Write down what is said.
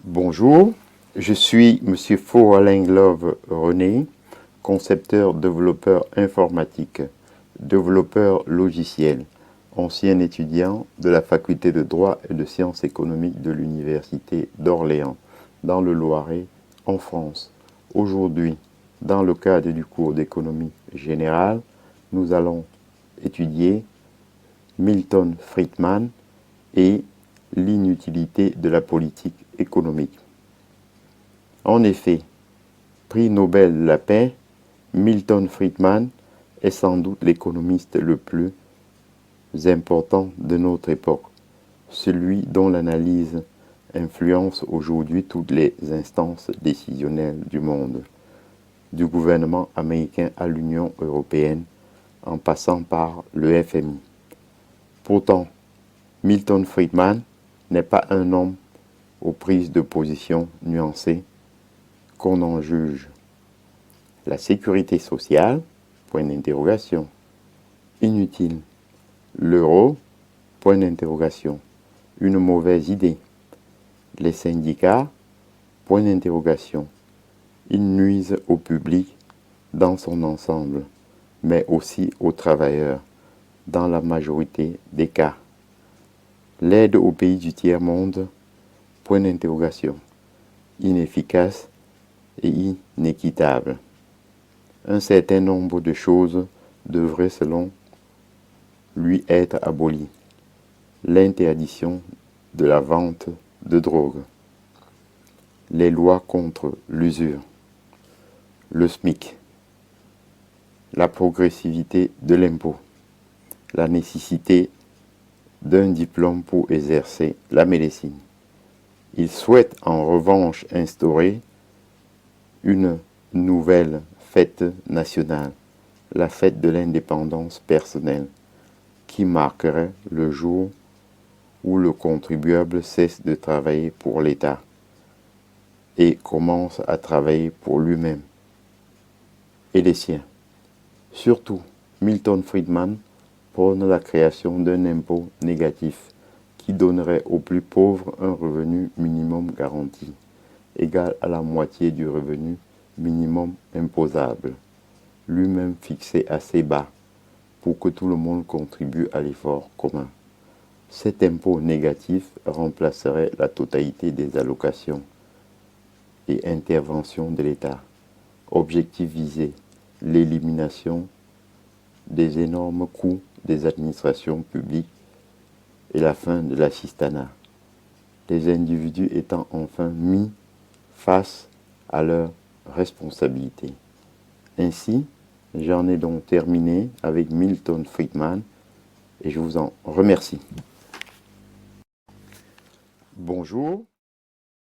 Bonjour, je suis Monsieur Faux-Alain-Glove René, concepteur développeur informatique, développeur logiciel, ancien étudiant de la faculté de droit et de sciences économiques de l'université d'Orléans, dans le Loiret, en France. Aujourd'hui, dans le cadre du cours d'économie générale, nous allons étudier Milton Friedman et l'inutilité de la politique économique. En effet, prix Nobel de la paix, Milton Friedman est sans doute l'économiste le plus important de notre époque, celui dont l'analyse influence aujourd'hui toutes les instances décisionnelles du monde, du gouvernement américain à l'Union européenne, en passant par le FMI. Pourtant, Milton Friedman n'est pas un homme aux prises de position nuancées qu'on en juge. La sécurité sociale, point d'interrogation. Inutile. L'euro, point d'interrogation. Une mauvaise idée. Les syndicats, point d'interrogation. Ils nuisent au public dans son ensemble, mais aussi aux travailleurs, dans la majorité des cas. L'aide aux pays du tiers-monde, point d'interrogation. Inefficace et inéquitable. Un certain nombre de choses devraient, selon lui, être abolies. L'interdiction de la vente de drogue, les lois contre l'usure, le SMIC, la progressivité de l'impôt, la nécessité d'un diplôme pour exercer la médecine. Il souhaite en revanche instaurer une nouvelle fête nationale, la fête de l'indépendance personnelle, qui marquerait le jour où le contribuable cesse de travailler pour l'État et commence à travailler pour lui-même et les siens. Surtout, Milton Friedman prône la création d'un impôt négatif qui donnerait aux plus pauvres un revenu minimum garanti, égal à la moitié du revenu minimum imposable, lui-même fixé assez bas pour que tout le monde contribue à l'effort commun. Cet impôt négatif remplacerait la totalité des allocations et interventions de l'État. Objectif visé, l'élimination des énormes coûts des administrations publiques et la fin de l'assistanat. Les individus étant enfin mis face à leurs responsabilités. Ainsi, j'en ai donc terminé avec Milton Friedman et je vous en remercie. Bonjour,